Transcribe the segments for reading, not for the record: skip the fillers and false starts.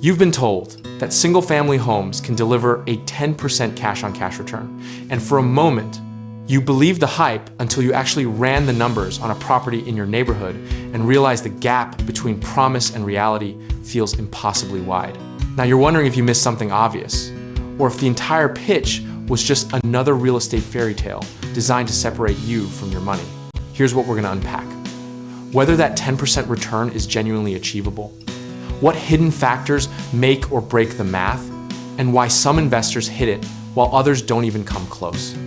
You've been told that single-family homes can deliver a 10% cash-on-cash return, and for a moment, you believed the hype until you actually ran the numbers on a property in your neighborhood and realized the gap between promise and reality feels impossibly wide. Now you're wondering if you missed something obvious, or if the entire pitch was just another real estate fairy tale designed to separate you from your money. Here's what we're going to unpack. Whether that 10% return is genuinely achievable, what hidden factors make or break the math, and why some investors hit it while others don't even come close.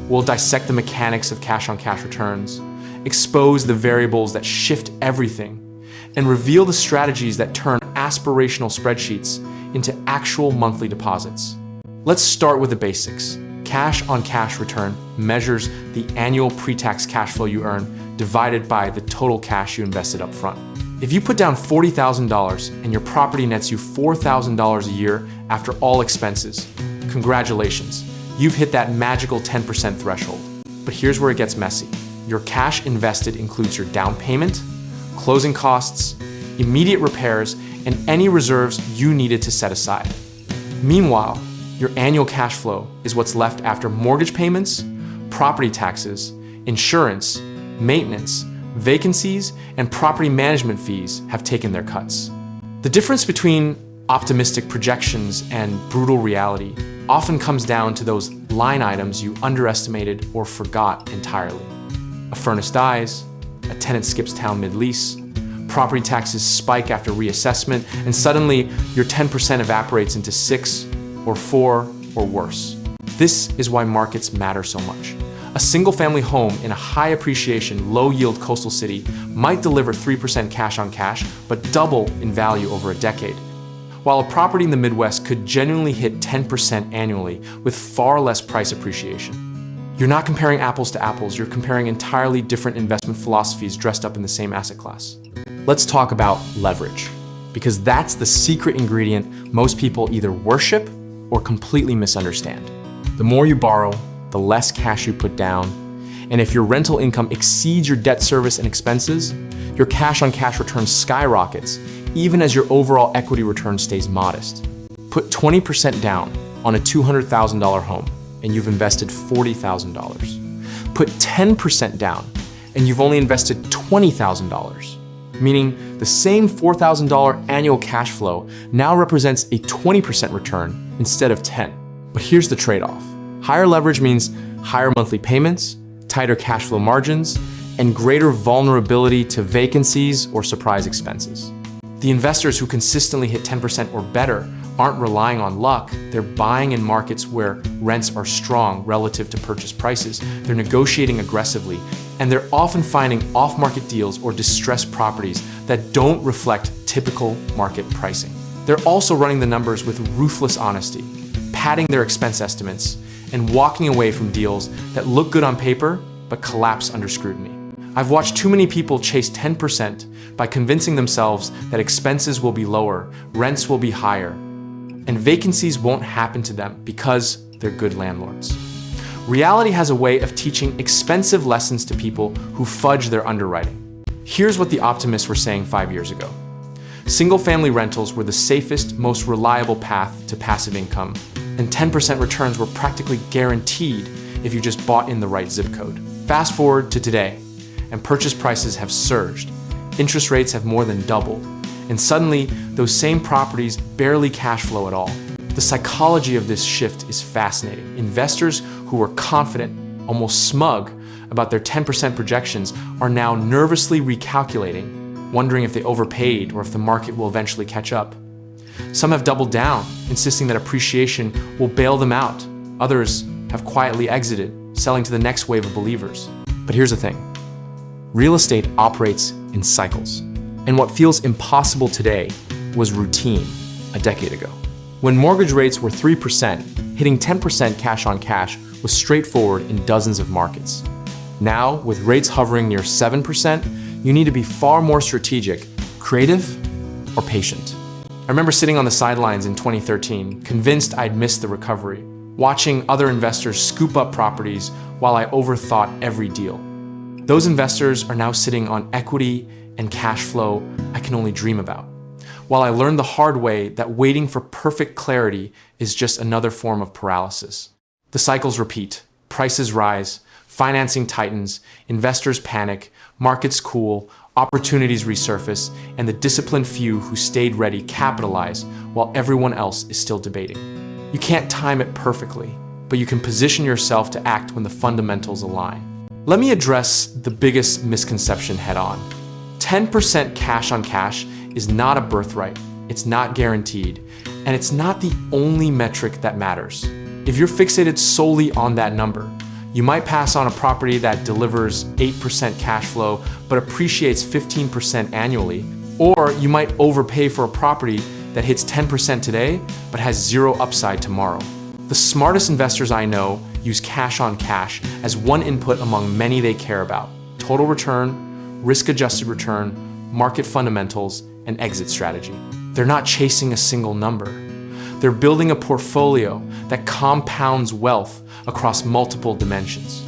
We'll dissect the mechanics of cash-on-cash returns, expose the variables that shift everything, and reveal the strategies that turn aspirational spreadsheets into actual monthly deposits. Let's start with the basics. Cash-on-cash return measures the annual pre-tax cash flow you earn divided by the total cash you invested up front. If you put down $40,000 and your property nets you $4,000 a year after all expenses, congratulations, you've hit that magical 10% threshold. But here's where it gets messy. Your cash invested includes your down payment, closing costs, immediate repairs, and any reserves you needed to set aside. Meanwhile, your annual cash flow is what's left after mortgage payments, property taxes, insurance, maintenance, vacancies, and property management fees have taken their cuts. The difference between optimistic projections and brutal reality often comes down to those line items you underestimated or forgot entirely. A furnace dies, a tenant skips town mid-lease, property taxes spike after reassessment, and suddenly your 10% evaporates into 6 or 4 or worse. This is why markets matter so much. A single-family home in a high-appreciation, low-yield coastal city might deliver 3% cash-on-cash, but double in value over a decade, while a property in the Midwest could genuinely hit 10% annually with far less price appreciation. You're not comparing apples to apples, you're comparing entirely different investment philosophies dressed up in the same asset class. Let's talk about leverage, because that's the secret ingredient most people either worship or completely misunderstand. The more you borrow, the less cash you put down, and if your rental income exceeds your debt service and expenses, your cash-on-cash return skyrockets, even as your overall equity return stays modest. Put 20% down on a $200,000 home, and you've invested $40,000. Put 10% down, and you've only invested $20,000, meaning the same $4,000 annual cash flow now represents a 20% return instead of 10. But here's the trade-off. Higher leverage means higher monthly payments, tighter cash flow margins, and greater vulnerability to vacancies or surprise expenses. The investors who consistently hit 10% or better aren't relying on luck, they're buying in markets where rents are strong relative to purchase prices, they're negotiating aggressively, and they're often finding off-market deals or distressed properties that don't reflect typical market pricing. They're also running the numbers with ruthless honesty, padding their expense estimates, and walking away from deals that look good on paper but collapse under scrutiny. I've watched too many people chase 10% by convincing themselves that expenses will be lower, rents will be higher, and vacancies won't happen to them because they're good landlords. Reality has a way of teaching expensive lessons to people who fudge their underwriting. Here's what the optimists were saying 5 years ago. Single-family rentals were the safest, most reliable path to passive income, and 10% returns were practically guaranteed if you just bought in the right zip code. Fast forward to today, and purchase prices have surged. Interest rates have more than doubled, and suddenly those same properties barely cash flow at all. The psychology of this shift is fascinating. Investors who were confident, almost smug, about their 10% projections are now nervously recalculating, wondering if they overpaid or if the market will eventually catch up. Some have doubled down, insisting that appreciation will bail them out. Others have quietly exited, selling to the next wave of believers. But here's the thing. Real estate operates in cycles, and what feels impossible today was routine a decade ago. When mortgage rates were 3%, hitting 10% cash on cash was straightforward in dozens of markets. Now, with rates hovering near 7%, you need to be far more strategic, creative, or patient. I remember sitting on the sidelines in 2013, convinced I'd missed the recovery, watching other investors scoop up properties while I overthought every deal. Those investors are now sitting on equity and cash flow I can only dream about. while I learned the hard way that waiting for perfect clarity is just another form of paralysis. The cycles repeat. Prices rise, financing tightens, investors panic, markets cool, opportunities resurface, and the disciplined few who stayed ready capitalize while everyone else is still debating. You can't time it perfectly, but you can position yourself to act when the fundamentals align. Let me address the biggest misconception head on. 10% cash on cash is not a birthright, it's not guaranteed, and it's not the only metric that matters. If you're fixated solely on that number, you might pass on a property that delivers 8% cash flow but appreciates 15% annually, or you might overpay for a property that hits 10% today but has zero upside tomorrow. The smartest investors I know use cash on cash as one input among many they care about: total return, risk-adjusted return, market fundamentals, and exit strategy. They're not chasing a single number. They're building a portfolio that compounds wealth across multiple dimensions.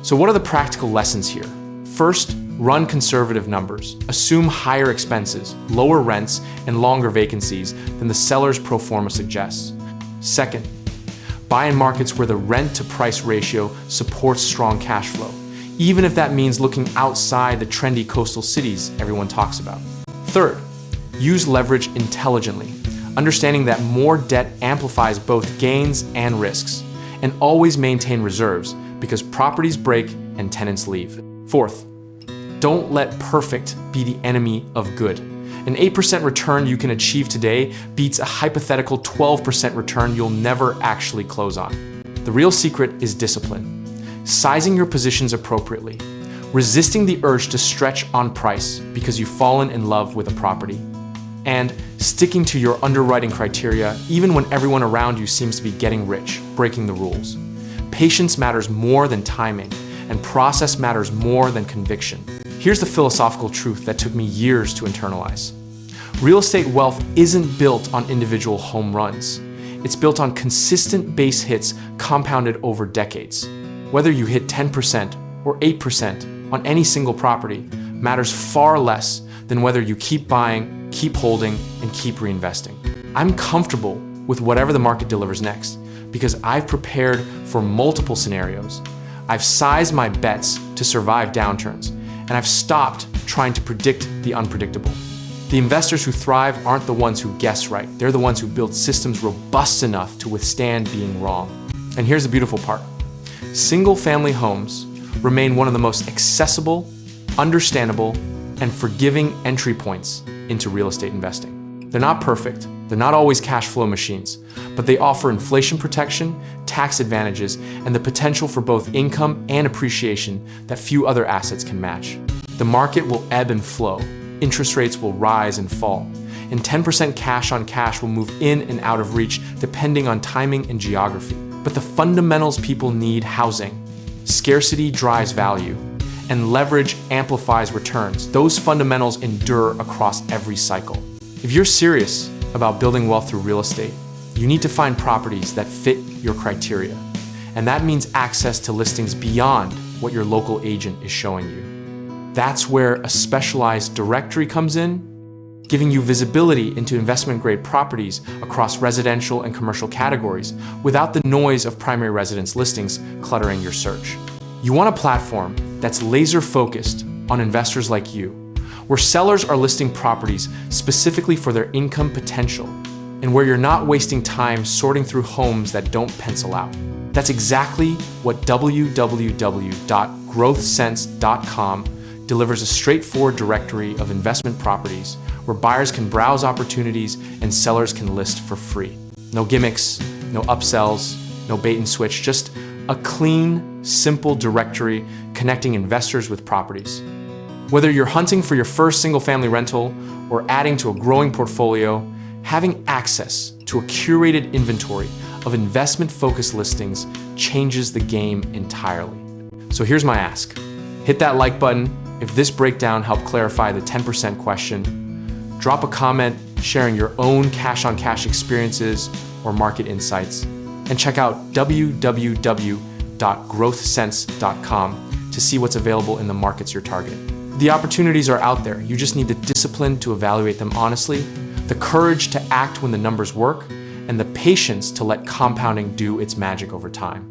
So what are the practical lessons here? First, run conservative numbers. Assume higher expenses, lower rents, and longer vacancies than the seller's pro forma suggests. Second, buy in markets where the rent-to-price ratio supports strong cash flow, even if that means looking outside the trendy coastal cities everyone talks about. Third, use leverage intelligently, understanding that more debt amplifies both gains and risks, and always maintain reserves because properties break and tenants leave. Fourth, don't let perfect be the enemy of good. An 8% return you can achieve today beats a hypothetical 12% return you'll never actually close on. The real secret is discipline, sizing your positions appropriately, resisting the urge to stretch on price because you've fallen in love with a property, and sticking to your underwriting criteria even when everyone around you seems to be getting rich, breaking the rules. Patience matters more than timing, and process matters more than conviction. Here's the philosophical truth that took me years to internalize. Real estate wealth isn't built on individual home runs. It's built on consistent base hits compounded over decades. Whether you hit 10% or 8% on any single property matters far less than whether you keep buying, keep holding, and keep reinvesting. I'm comfortable with whatever the market delivers next because I've prepared for multiple scenarios. I've sized my bets to survive downturns, and I've stopped trying to predict the unpredictable. The investors who thrive aren't the ones who guess right. They're the ones who build systems robust enough to withstand being wrong. And here's the beautiful part. Single-family homes remain one of the most accessible, understandable, and forgiving entry points into real estate investing. They're not perfect, they're not always cash flow machines, but they offer inflation protection, tax advantages, and the potential for both income and appreciation that few other assets can match. The market will ebb and flow, interest rates will rise and fall, and 10% cash on cash will move in and out of reach depending on timing and geography. But the fundamentals people need: housing, scarcity drives value, and leverage amplifies returns. Those fundamentals endure across every cycle. If you're serious about building wealth through real estate, you need to find properties that fit your criteria. And that means access to listings beyond what your local agent is showing you. That's where a specialized directory comes in, giving you visibility into investment-grade properties across residential and commercial categories without the noise of primary residence listings cluttering your search. You want a platform that's laser-focused on investors like you, where sellers are listing properties specifically for their income potential, and where you're not wasting time sorting through homes that don't pencil out. That's exactly what www.growthsense.com delivers: a straightforward directory of investment properties where buyers can browse opportunities and sellers can list for free. No gimmicks, no upsells, no bait and switch, just a clean, simple directory connecting investors with properties. Whether you're hunting for your first single-family rental or adding to a growing portfolio, having access to a curated inventory of investment-focused listings changes the game entirely. So here's my ask. Hit that like button if this breakdown helped clarify the 10% question. Drop a comment sharing your own cash-on-cash experiences or market insights. And check out www.growthsense.com to see what's available in the markets you're targeting. The opportunities are out there. You just need the discipline to evaluate them honestly, the courage to act when the numbers work, and the patience to let compounding do its magic over time.